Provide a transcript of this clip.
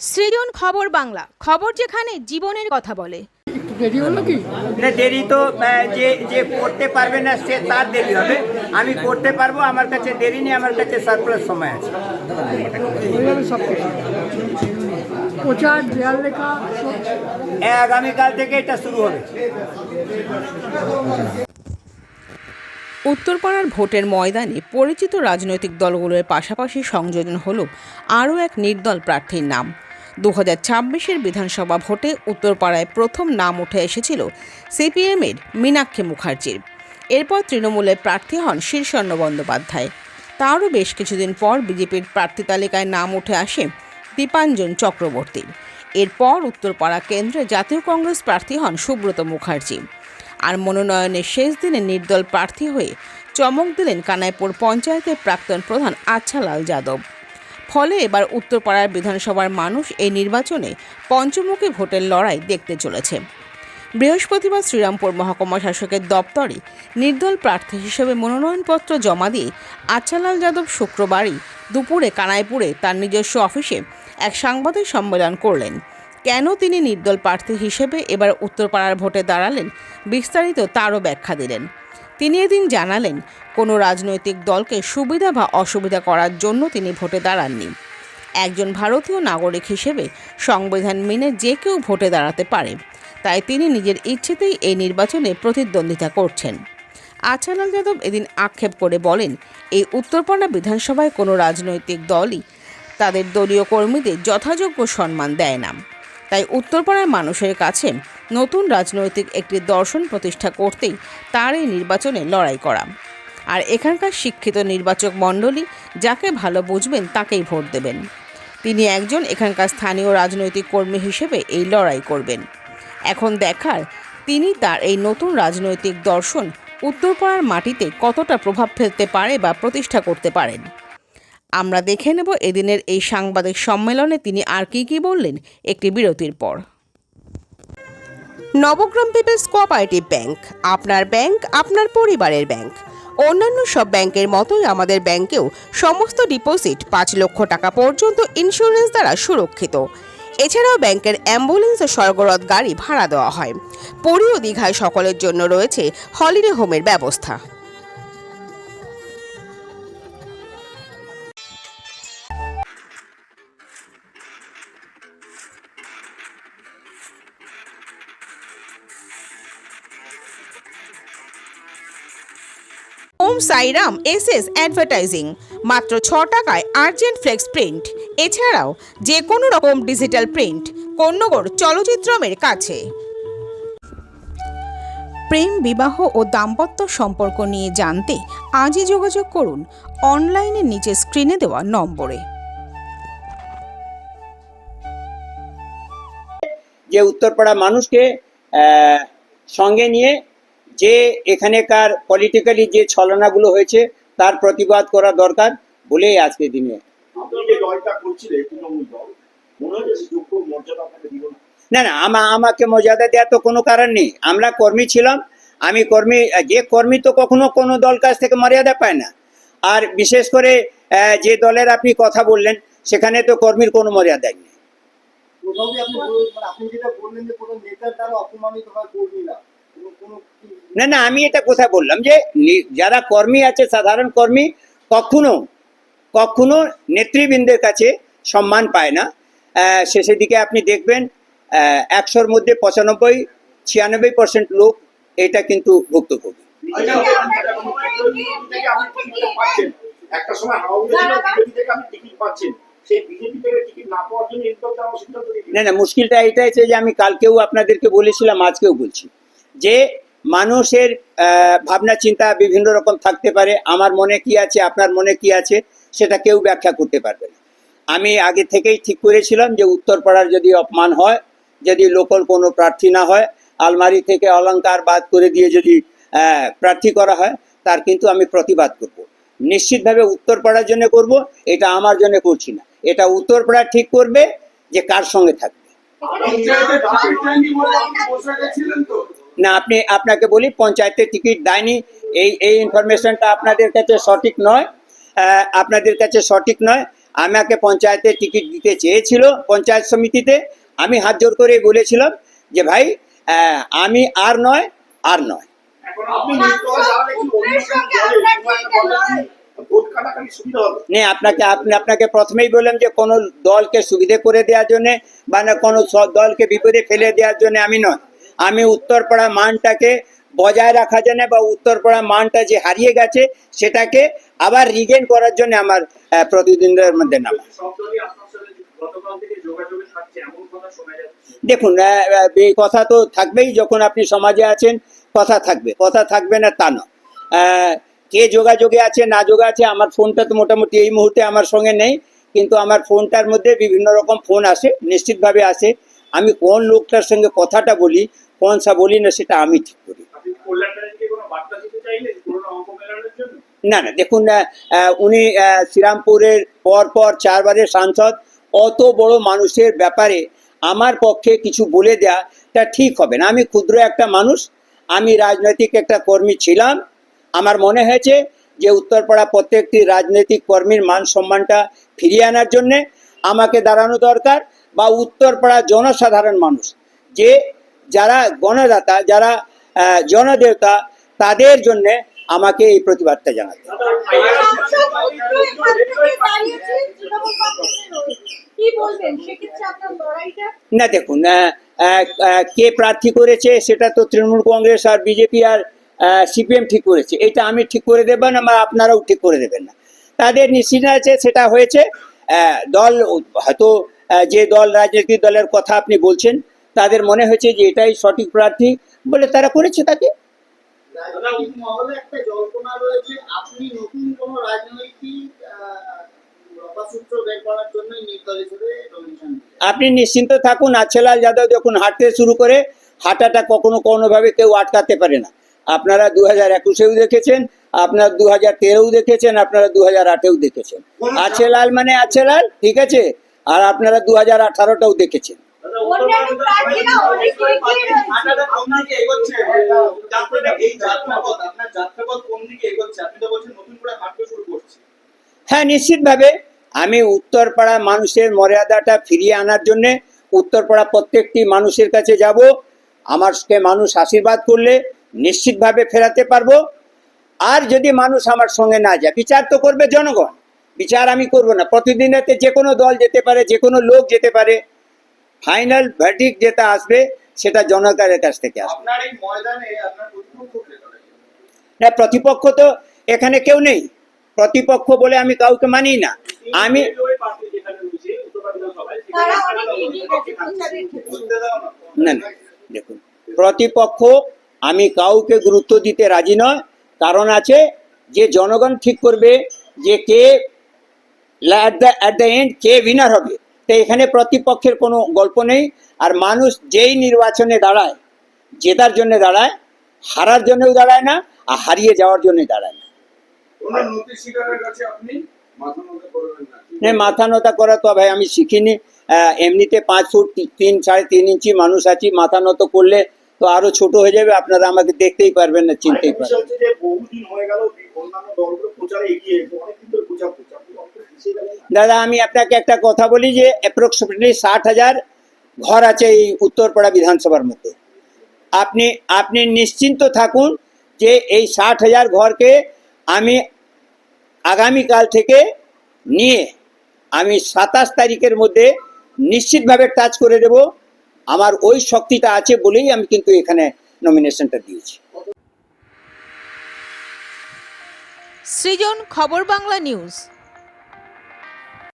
সৃজন খবর বাংলা, খবর যেখানে জীবনের কথা বলে। দেরি হলো কি না, দেরি তো যে যে করতে পারবে না সে তার দেরি হবে। আমি করতে পারবো, আমার কাছে দেরি নেই, আমার কাছে সারপ্লাস সময় আছে। হয়ে যাবে সব কিছু প্রচার দেয়াল লেখা সব। আগামীকাল থেকে এটা শুরু হবে। উত্তরপাড়ার ভোটের ময়দানে পরিচিত রাজনৈতিক দলগুলোর পাশাপাশি সংযোজন হলো আরও এক নির্দল প্রার্থীর নাম। 2026-এর বিধানসভা ভোটে উত্তরপাড়ায় প্রথম নাম উঠে এসেছিল সিপিএমের মীনাক্ষী মুখার্জির। এরপর তৃণমূলের প্রার্থী হন শীর্ষণ্য বন্দ্যোপাধ্যায়। তারও বেশ কিছুদিন পর বিজেপির প্রার্থী তালিকায় নাম উঠে আসে দীপাঞ্জন চক্রবর্তীর। এরপর উত্তরপাড়া কেন্দ্রে জাতীয় কংগ্রেস প্রার্থী হন সুব্রত মুখার্জি। আর মনোনয়নের শেষ দিনে নির্দল প্রার্থী হয়ে চমক দিলেন কানাইপুর পঞ্চায়েতের প্রাক্তন প্রধান আচ্ছালাল যাদব। ফলে এবার উত্তরপাড়ার বিধানসভার মানুষ এই নির্বাচনে পঞ্চমুখী ভোটের লড়াই দেখতে চলেছে। বৃহস্পতিবার শ্রীরামপুর মহকুমা শাসকের দপ্তরে নির্দল প্রার্থী হিসেবে মনোনয়নপত্র জমা দিয়ে আচ্ছালাল যাদব শুক্রবারই দুপুরে কানাইপুরে তার নিজস্ব অফিসে এক সাংবাদিক সম্মেলন করলেন। কেন তিনি নির্দল প্রার্থী হিসেবে এবার উত্তরপাড়ার ভোটে দাঁড়ালেন, বিস্তারিত তারও ব্যাখ্যা দিলেন। তিনি এদিন জানালেন, কোনো রাজনৈতিক দলকে সুবিধা বা অসুবিধা করার জন্য তিনি ভোটে দাঁড়াননি। একজন ভারতীয় নাগরিক হিসেবে সংবিধান মেনে যে কেউ ভোটে দাঁড়াতে পারে, তাই তিনি নিজের ইচ্ছেতেই এই নির্বাচনে প্রতিদ্বন্দ্বিতা করছেন। আচ্ছালাল যাদব এদিন আক্ষেপ করে বলেন, এই উত্তরপাড়া বিধানসভায় কোনো রাজনৈতিক দলই তাদের দলীয় কর্মীদের যথাযোগ্য সম্মান দেয় না। তাই উত্তরপাড়ার মানুষের কাছে নতুন রাজনৈতিক একটি দর্শন প্রতিষ্ঠা করতেই তার এই নির্বাচনে লড়াই করা। আর এখানকার শিক্ষিত নির্বাচক মণ্ডলী যাকে ভালো বুঝবেন তাকেই ভোট দেবেন। তিনি একজন এখানকার স্থানীয় রাজনৈতিক কর্মী হিসেবে এই লড়াই করবেন। এখন দেখার তিনি তার এই নতুন রাজনৈতিক দর্শন উত্তরপাড়ার মাটিতে কতটা প্রভাব ফেলতে পারে বা প্রতিষ্ঠা করতে পারেন। আমরা দেখে নেব এদিনের এই সাংবাদিক সম্মেলনে তিনি আর কি বললেন একটি বিরতির পর। নবগ্রাম পিপলস কোঅপারেটিভ ব্যাংক, আপনার ব্যাংক আপনার পরিবারের ব্যাংক। অন্যান্য সব ব্যাংকের মতোই আমাদের ব্যাংকেও সমস্ত ডিপোজিট 5 লক্ষ টাকা পর্যন্ত ইন্স্যুরেন্স দ্বারা সুরক্ষিত। এছাড়াও ব্যাংকের অ্যাম্বুলেন্স ও স্বর্গরথ গাড়ি ভাড়া দেওয়া হয়। পুরী ও দীঘায় সকলের জন্য রয়েছে হলিডে হোমের ব্যবস্থা। ওম সাইরাম এসএস অ্যাডভার্টাইজিং, মাত্র 6 টাকায় আর্জেন্ট ফ্লেক্স প্রিন্ট। এছাড়াও যে কোনো রকম ডিজিটাল প্রিন্ট, কোন্নগর চলচ্চিত্রমের কাছে। প্রেম, বিবাহ ও দাম্পত্য সম্পর্ক নিয়ে জানতে আজই যোগাযোগ করুন অনলাইনে নিচে স্ক্রিনে দেওয়া নম্বরে। যে উত্তরপাড়া মানুষকে সঙ্গে নিয়ে যে এখানেকার পলিটিক্যালি যে ছলনাগুলো হয়েছে তার প্রতিবাদ করা দরকার বলেই আজকে দিনে। না না, আমাকে মর্যাদা দেওয়ার তো কোনো কারণ নেই। আমরা কর্মী ছিলাম, আমি কর্মী, যে কর্মী তো কখনো কোনো দল কাছ থেকে মর্যাদা পায় না। আর বিশেষ করে যে দলের আপনি কথা বললেন সেখানে তো কর্মীর কোনো মর্যাদাই নেই। না না, আমি এটা কোথায় বললাম যে যারা কর্মী আছে, সাধারণ কর্মী কখনো কখনো নেতৃবৃন্দের কাছে সম্মান পায় না। শেষের দিকে আপনি দেখবেন 100-র মধ্যে 95-96% লোক এটা কিন্তু ভুক্তভোগী। না না, মুশকিলটা এটাই আছে যে আমি কালকেও আপনাদেরকে বলেছিলাম, আজকেও বলছি যে মানুষের ভাবনা চিন্তা বিভিন্ন রকম থাকতে পারে। আমার মনে কি আছে, আপনার মনে কি আছে, সেটা কেউ ব্যাখ্যা করতে পারবে না। আমি আগে থেকেই ঠিক করেছিলাম যে উত্তরপাড়ার যদি অপমান হয়, যদি লোকাল কোনো প্রার্থী না হয়, আলমারি থেকে অলংকার বাদ করে দিয়ে যদি প্রার্থী করা হয়, তার কিন্তু আমি প্রতিবাদ করব। নিশ্চিতভাবে উত্তরপাড়ার জন্য করব, এটা আমার জন্য করছি না। এটা উত্তরপাড়া ঠিক করবে যে কার সঙ্গে থাকবে। না, আপনাকে বলি, পঞ্চায়েতের টিকিট দেয়নি, এই ইনফরমেশনটা আপনাদের কাছে সঠিক নয়। আমাকে পঞ্চায়েতে টিকিট দিতে চেয়েছিল পঞ্চায়েত সমিতিতে, আমি হাত জোর করে বলেছিলাম যে ভাই আমি আর নয়। আপনাকে প্রথমেই বললাম যে কোনো দলকে সুবিধে করে দেওয়ার জন্য বা না কোনো দলকে বিপদে ফেলে দেওয়ার জন্য আমি নয়। আমি উত্তরপাড়া মানটাকে বজায় রাখার জন্য বা উত্তরপাড়া মানটা যে হারিয়ে গেছে সেটাকে আবার রিগেন করার জন্য আমার প্রতিদ্বন্দ্বীদের মধ্যে নামা। দেখুন, এই কথা তো থাকবেই, যখন আপনি সমাজে আছেন কথা থাকবে না তা নয়। কে যোগাযোগে আছে না যোগা আছে, আমার ফোনটা তো মোটামুটি এই মুহূর্তে আমার সঙ্গে নেই, কিন্তু আমার ফোনটার মধ্যে বিভিন্ন রকম ফোন আসে, নিশ্চিতভাবে আসে। আমি কোন লোকটার সঙ্গে কথাটা বলি, কোন সা বলি না, সেটা আমি ঠিক করি। না, দেখুন, উনি শ্রীরামপুরের পর 4 বারের সাংসদ, অত বড় মানুষের ব্যাপারে আমার পক্ষে কিছু বলে দেওয়াটা ঠিক হবে না। আমি ক্ষুদ্র একটা মানুষ, আমি রাজনৈতিক একটা কর্মী ছিলাম। আমার মনে হয়েছে যে উত্তরপাড়া প্রত্যেকটি রাজনৈতিক কর্মীর মান সম্মানটা ফিরিয়ে আনার জন্যে আমাকে দাঁড়ানো দরকার, বা উত্তরপাড়া জনসাধারণ মানুষ যে যারা গণদাতা, যারা জনদেবতা, তাদের জন্যে আমাকে এই প্রতিবাদটা জানাতে। না দেখুন, কে প্রার্থী করেছে সেটা তো তৃণমূল কংগ্রেস আর বিজেপি আর সিপিএম ঠিক করেছে, এটা আমি ঠিক করে দেব না বা আপনারাও ঠিক করে দেবেন না। তাদের নিশ্চিত আছে সেটা হয়েছে দল, হয়তো যে দল রাজনৈতিক দলের কথা আপনি বলছেন তাদের মনে হয়েছে যে এটাই সঠিক প্রার্থী বলে তারা করেছে তাকে। একটা জল্পনা রয়েছে আপনি নতুন কোন রাজনৈতিক আপনি নিশ্চিন্ত থাকুন, আচ্ছেলাল যাদব যখন হাঁটতে শুরু করে, হাঁটাটা কখনো কোনোভাবে কেউ আটকাতে পারে না। আপনারা 2021-এও দেখেছেন, আপনারা 2013-ও দেখেছেন, আপনারা 2008-এও দেখেছেন। আচ্ছেলাল মানে আচ্ছেলাল, ঠিক আছে, আর আপনারা 2018-টাও দেখেছেন। হ্যাঁ, নিশ্চিতভাবে আমি উত্তরপাড়া মানুষের মর্যাদাটা ফিরিয়ে আনার জন্য উত্তরপাড়া প্রত্যেকটি মানুষের কাছে যাব। আমাকে মানুষ আশীর্বাদ করলে নিশ্চিতভাবে ফেরাতে পারবো। আর যদি মানুষ আমার সঙ্গে না যায়, বিচার তো করবে জনগণ, বিচার আমি করব না। প্রতিদিনেতে যে কোনো দল যেতে পারে, যে কোনো লোক যেতে পারে, ফাইনাল ভার্ডিক্ট যেটা আসবে সেটা জনগণের কাছ থেকে আসবে। না, প্রতিপক্ষ তো এখানে কেউ নেই, প্রতিপক্ষ বলে আমি কাউকে মানি না। আমি না, দেখুন, প্রতিপক্ষ আমি কাউকে গুরুত্ব দিতে রাজি নয়। কারণ আছে যে জনগণ ঠিক করবে যে K at the end K winner হবে। তো এখানে প্রতিপক্ষের কোনো গল্প নেই। আর মানুষ যেই নির্বাচনে দাঁড়ায়, জেতার জন্য দাঁড়ায়, হারার জন্যও দাঁড়ায় না, আর হারিয়ে যাওয়ার জন্য দাঁড়ায় না। মাথা নত করা তো ভাই আমি শিখিনি। এমনিতে 5 ফুট 3-3.5 ইঞ্চি মানুষ আছি, মাথা নত করলে তো আরো ছোট হয়ে যাবে, আপনারা আমাকে দেখতেই পারবেন না, চিনতেই পারবেন। দাদা, আমি আপনাকে একটা কথা বলি যে অ্যাপ্রক্সিমেটলি 60,000 ঘর আছে এই উত্তরপাড়া বিধানসভার মধ্যে। আপনি নিশ্চিন্ত থাকুন যে এই 60,000 ঘরকে আমি আগামীকাল থেকে নিয়ে আমি 27 তারিখের মধ্যে নিশ্চিতভাবে টাচ করে দেব। আমার ওই শক্তিটা আছে বলেই আমি কিন্তু এখানে নমিনেশনটা দিয়েছি। সৃজন, খবর বাংলা নিউজ।